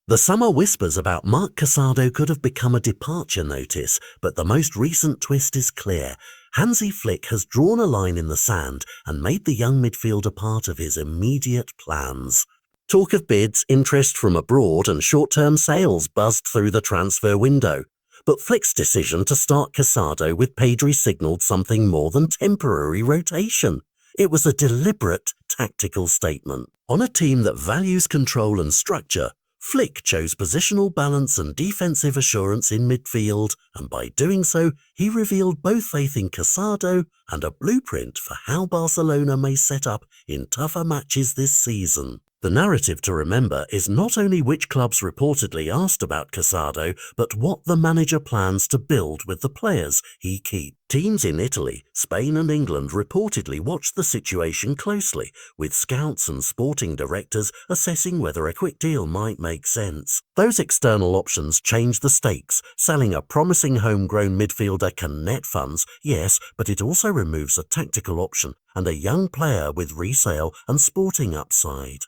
The summer whispers about Marc Casado could have become a departure notice, but the most recent twist is clear. Hansi Flick has drawn a line in the sand and made the young midfielder part of his immediate plans. Talk of bids, interest from abroad and short-term sales buzzed through the transfer window. But Flick's decision to start Casado with Pedri signalled something more than temporary rotation. It was a deliberate tactical statement. On a team that values control and structure, Flick chose positional balance and defensive assurance in midfield, and by doing so, he revealed both faith in Casado and a blueprint for how Barcelona may set up in tougher matches this season. The narrative to remember is not only which clubs reportedly asked about Casado, but what the manager plans to build with the players he keeps. Teams in Italy, Spain and England reportedly watched the situation closely, with scouts and sporting directors assessing whether a quick deal might make sense. Those external options change the stakes. Selling a promising homegrown midfielder can net funds, yes, but it also removes a tactical option and a young player with resale and sporting upside.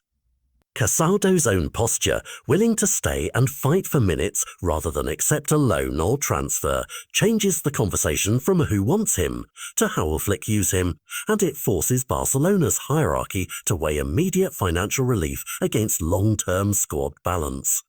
Casado's own posture, willing to stay and fight for minutes rather than accept a loan or transfer, changes the conversation from who wants him to how will Flick use him, and it forces Barcelona's hierarchy to weigh immediate financial relief against long-term squad balance.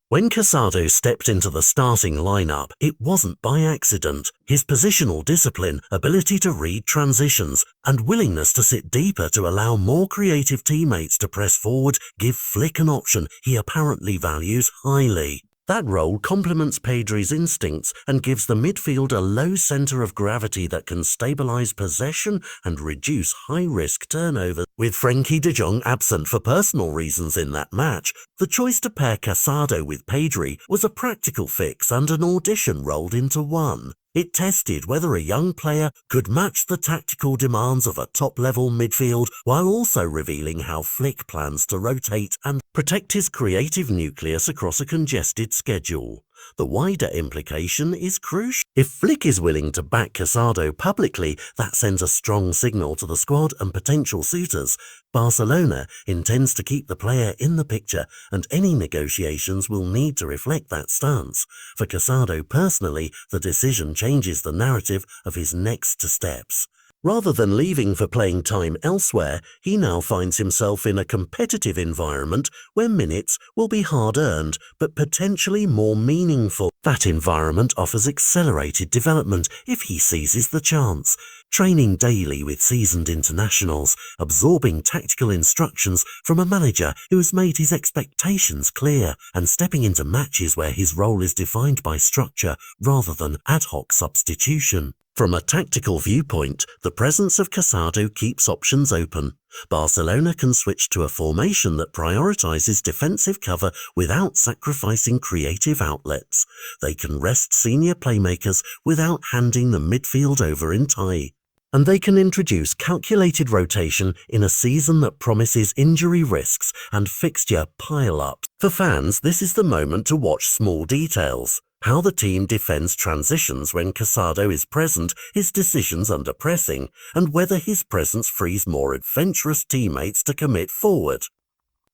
When Casado stepped into the starting lineup, it wasn't by accident. His positional discipline, ability to read transitions, and willingness to sit deeper to allow more creative teammates to press forward give Flick an option he apparently values highly. That role complements Pedri's instincts and gives the midfield a low centre of gravity that can stabilise possession and reduce high-risk turnovers. With Frenkie de Jong absent for personal reasons in that match, the choice to pair Casado with Pedri was a practical fix and an audition rolled into one. It tested whether a young player could match the tactical demands of a top-level midfield while also revealing how Flick plans to rotate and protect his creative nucleus across a congested schedule. The wider implication is crucial. If Flick is willing to back Casado publicly, that sends a strong signal to the squad and potential suitors. Barcelona intends to keep the player in the picture, and any negotiations will need to reflect that stance. For Casado personally, the decision changes the narrative of his next steps. Rather than leaving for playing time elsewhere, he now finds himself in a competitive environment where minutes will be hard-earned but potentially more meaningful. That environment offers accelerated development if he seizes the chance. Training daily with seasoned internationals, absorbing tactical instructions from a manager who has made his expectations clear, and stepping into matches where his role is defined by structure rather than ad hoc substitution. From a tactical viewpoint, the presence of Casado keeps options open. Barcelona can switch to a formation that prioritizes defensive cover without sacrificing creative outlets. They can rest senior playmakers without handing the midfield over entirely. And they can introduce calculated rotation in a season that promises injury risks and fixture pile-ups. For fans, this is the moment to watch small details. How the team defends transitions when Casado is present, his decisions under pressing, and whether his presence frees more adventurous teammates to commit forward.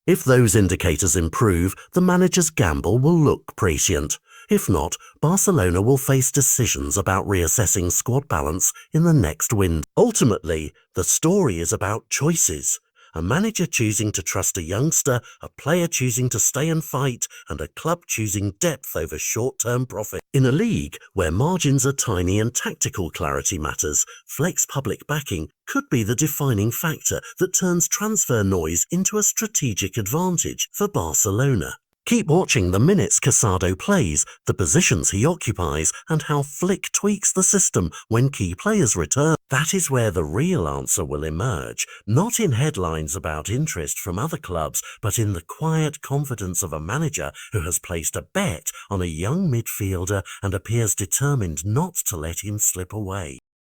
If those indicators improve, the manager's gamble will look prescient. If not, Barcelona will face decisions about reassessing squad balance in the next window. Ultimately, the story is about choices. A manager choosing to trust a youngster, a player choosing to stay and fight, and a club choosing depth over short-term profit. In a league where margins are tiny and tactical clarity matters, Flick's public backing could be the defining factor that turns transfer noise into a strategic advantage for Barcelona. Keep watching the minutes Casado plays, the positions he occupies, and how Flick tweaks the system when key players return. That is where the real answer will emerge, not in headlines about interest from other clubs, but in the quiet confidence of a manager who has placed a bet on a young midfielder and appears determined not to let him slip away.